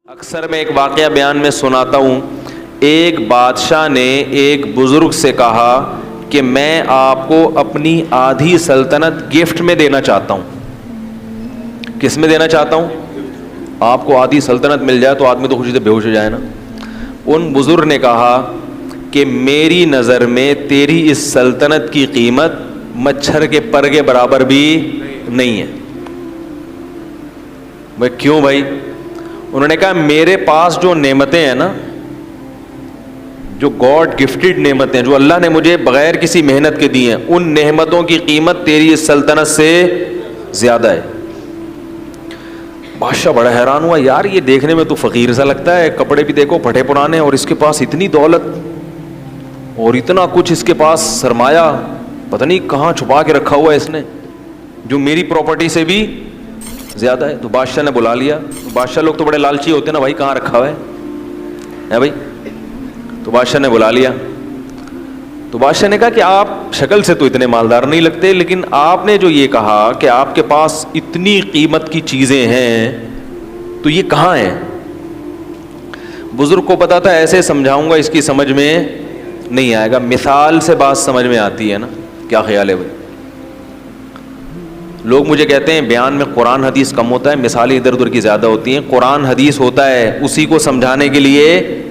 اکثر میں ایک واقعہ بیان میں سناتا ہوں. ایک بادشاہ نے ایک بزرگ سے کہا کہ میں آپ کو اپنی آدھی سلطنت گفٹ میں دینا چاہتا ہوں. کس میں دینا چاہتا ہوں؟ آپ کو آدھی سلطنت مل جائے تو آدمی تو خوشی سے بے ہوش ہو جائے نا. ان بزرگ نے کہا کہ میری نظر میں تیری اس سلطنت کی قیمت مچھر کے پر کے برابر بھی نہیں ہے. بھائی کیوں بھائی؟ انہوں نے کہا میرے پاس جو نعمتیں ہیں نا، جو گاڈ گفٹڈ نعمتیں جو اللہ نے مجھے بغیر کسی محنت کے دی ہیں، ان نعمتوں کی قیمت تیری اس سلطنت سے زیادہ ہے. بادشاہ بڑا حیران ہوا، یار یہ دیکھنے میں تو فقیر سا لگتا ہے، کپڑے بھی دیکھو پھٹے پرانے، اور اس کے پاس اتنی دولت اور اتنا کچھ، اس کے پاس سرمایہ پتہ نہیں کہاں چھپا کے رکھا ہوا ہے اس نے، جو میری پراپرٹی سے بھی زیادہ ہے. تو بادشاہ نے بلا لیا. بادشاہ لوگ تو بڑے لالچی ہوتے ہیں نا، بھائی کہاں رکھا ہوا ہے بھائی. تو بادشاہ نے بلا لیا. تو بادشاہ نے کہا کہ آپ شکل سے تو اتنے مالدار نہیں لگتے، لیکن آپ نے جو یہ کہا کہ آپ کے پاس اتنی قیمت کی چیزیں ہیں تو یہ کہاں ہیں؟ بزرگ کو پتا تھا ایسے سمجھاؤں گا اس کی سمجھ میں نہیں آئے گا، مثال سے بات سمجھ میں آتی ہے نا. کیا خیال ہے بھائی؟ لوگ مجھے کہتے ہیں بیان میں قرآن حدیث کم ہوتا ہے، مثالیں ادھر ادھر کی زیادہ ہوتی ہیں. قرآن حدیث ہوتا ہے، اسی کو سمجھانے کے لیے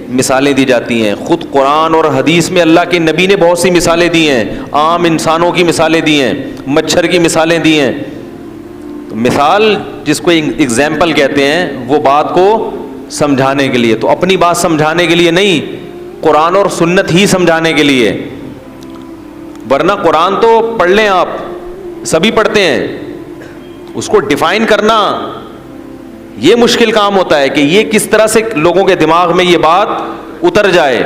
مثالیں دی جاتی ہیں. خود قرآن اور حدیث میں اللہ کے نبی نے بہت سی مثالیں دی ہیں، عام انسانوں کی مثالیں دی ہیں، مچھر کی مثالیں دی ہیں. تو مثال جس کو ایگزامپل کہتے ہیں، وہ بات کو سمجھانے کے لیے، تو اپنی بات سمجھانے کے لیے نہیں، قرآن اور سنت ہی سمجھانے کے لیے. ورنہ قرآن تو پڑھ لیں آپ، سبھی پڑھتے ہیں، اس کو ڈیفائن کرنا یہ مشکل کام ہوتا ہے کہ یہ کس طرح سے لوگوں کے دماغ میں یہ بات اتر جائے.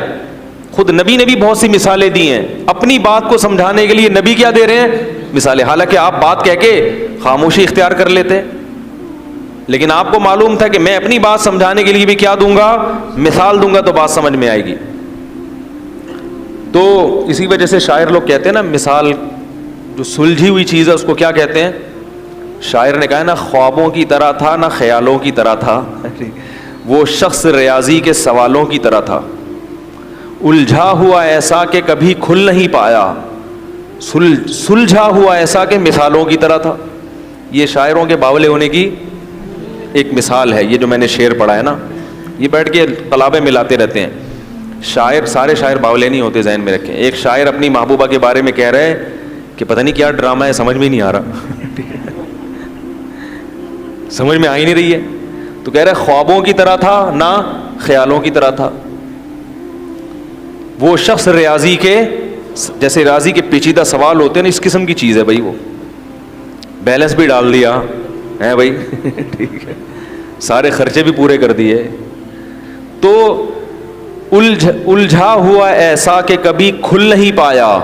خود نبی نے بھی بہت سی مثالیں دی ہیں اپنی بات کو سمجھانے کے لیے. نبی کیا دے رہے ہیں؟ مثالیں. حالانکہ آپ بات کہہ کے خاموشی اختیار کر لیتے، لیکن آپ کو معلوم تھا کہ میں اپنی بات سمجھانے کے لیے بھی کیا دوں گا؟ مثال دوں گا تو بات سمجھ میں آئے گی. تو اسی وجہ سے شاعر لوگ کہتے ہیں نا، مثال جو سلجھی ہوئی چیز ہے اس کو کیا کہتے ہیں؟ شاعر نے کہا نا، خوابوں کی طرح تھا نہ خیالوں کی طرح تھا، وہ شخص ریاضی کے سوالوں کی طرح تھا، الجھا ہوا ایسا کہ کبھی کھل نہیں پایا، سلجھا ہوا ایسا کہ مثالوں کی طرح تھا. یہ شاعروں کے باولے ہونے کی ایک مثال ہے. یہ جو میں نے شعر پڑھا ہے نا، یہ بیٹھ کے قلابیں ملاتے رہتے ہیں. شاعر، سارے شاعر باولے نہیں ہوتے، ذہن میں رکھیں. ایک شاعر اپنی محبوبہ کے بارے میں کہہ رہے ہیں کہ پتہ نہیں کیا ڈرامہ ہے، سمجھ میں نہیں آ رہا، سمجھ میں آ ہی نہیں رہی ہے. تو کہہ رہے خوابوں کی طرح تھا نہ خیالوں کی طرح تھا، وہ شخص ریاضی کے، جیسے ریاضی کے پیچیدہ سوال ہوتے ہیں نا، اس قسم کی چیز ہے بھائی. وہ بیلنس بھی ڈال دیا ہے بھائی، ٹھیک ہے، سارے خرچے بھی پورے کر دیے. تو الجھا ہوا ایسا کہ کبھی کھل نہیں پایا،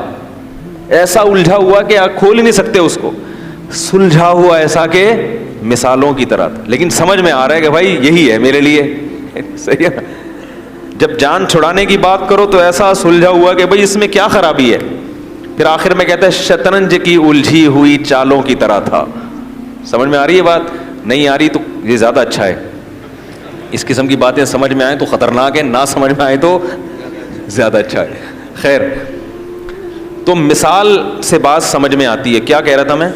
ایسا الجھا ہوا کہ آپ کھول ہی نہیں سکتے اس کو. سلجھا ہوا ایسا کہ مثالوں کی طرح تھا. لیکن سمجھ میں آ رہا ہے کہ بھائی یہی ہے میرے لیے، صحیح ہے. جب جان چھڑانے کی بات کرو تو ایسا سلجھا ہوا کہ بھائی اس میں کیا خرابی ہے. پھر آخر میں کہتا ہے شطرنج کی الجھی ہوئی چالوں کی طرح تھا. سمجھ میں آ رہی ہے بات؟ نہیں آ رہی تو یہ زیادہ اچھا ہے. اس قسم کی باتیں سمجھ میں آئیں تو خطرناک ہے، نہ سمجھ میں آئے تو زیادہ اچھا ہے. خیر، تو مثال سے بات سمجھ میں آتی ہے. کیا کہہ رہا تھا میں؟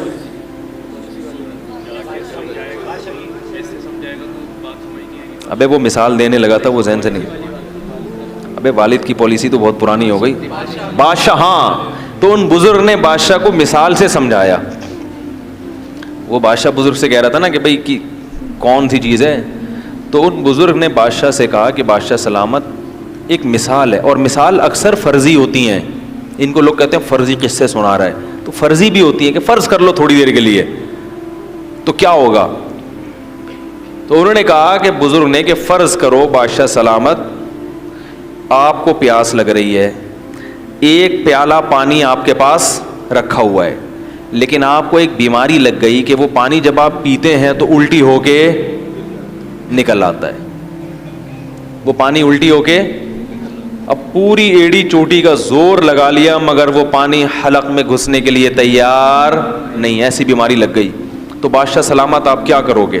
ابے وہ مثال دینے لگا تھا، وہ ذہن سے نہیں. ابے والد کی پالیسی تو بہت پرانی ہو گئی. بادشاہ، ہاں، تو ان بزرگ نے بادشاہ کو مثال سے سمجھایا. وہ بادشاہ بزرگ سے کہہ رہا تھا نا کہ بھائی کی کون سی چیز ہے. تو ان بزرگ نے بادشاہ سے کہا کہ بادشاہ سلامت، ایک مثال ہے، اور مثال اکثر فرضی ہوتی ہیں. ان کو لوگ کہتے ہیں فرضی قصے سنا رہا ہے، تو فرضی بھی ہوتی ہے کہ فرض کر لو تھوڑی دیر کے لیے تو کیا ہوگا. تو انہوں نے کہا کہ بزرگ نے کہ فرض کرو بادشاہ سلامت، آپ کو پیاس لگ رہی ہے، ایک پیالہ پانی آپ کے پاس رکھا ہوا ہے، لیکن آپ کو ایک بیماری لگ گئی کہ وہ پانی جب آپ پیتے ہیں تو الٹی ہو کے نکل آتا ہے. وہ پانی الٹی ہو کے، اب پوری ایڑی چوٹی کا زور لگا لیا مگر وہ پانی حلق میں گھسنے کے لیے تیار نہیں. ایسی بیماری لگ گئی تو بادشاہ سلامت آپ کیا کرو گے؟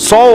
100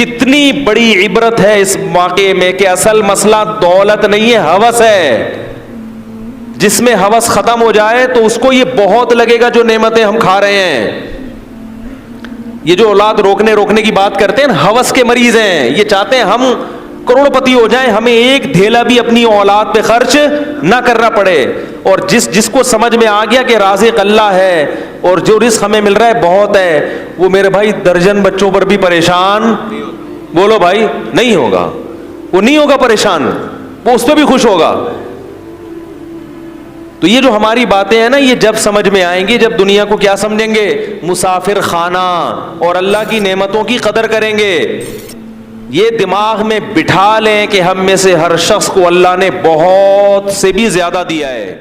کتنی بڑی عبرت ہے اس واقعے میں کہ اصل مسئلہ دولت نہیں ہے، ہوس ہے. جس میں ہوس ختم ہو جائے تو اس کو یہ بہت لگے گا جو نعمتیں ہم کھا رہے ہیں. یہ جو اولاد روکنے کی بات کرتے ہیں، ہوس کے مریض ہیں. یہ چاہتے ہیں ہم کروڑ پتی ہو جائیں، ہمیں ایک دھیلا بھی اپنی اولاد پہ خرچ نہ کرنا پڑے. اور جس کو سمجھ میں آ گیا کہ رازق اللہ ہے اور جو رزق ہمیں مل رہا ہے بہت ہے، وہ میرے بھائی درجن بچوں پر بھی پریشان بولو بھائی نہیں ہوگا. وہ نہیں ہوگا پریشان، وہ اس پہ بھی خوش ہوگا. تو یہ جو ہماری باتیں ہیں نا، یہ جب سمجھ میں آئیں گی جب دنیا کو کیا سمجھیں گے؟ مسافر خانہ، اور اللہ کی نعمتوں کی قدر کریں گے. یہ دماغ میں بٹھا لیں کہ ہم میں سے ہر شخص کو اللہ نے بہت سے بھی زیادہ دیا ہے.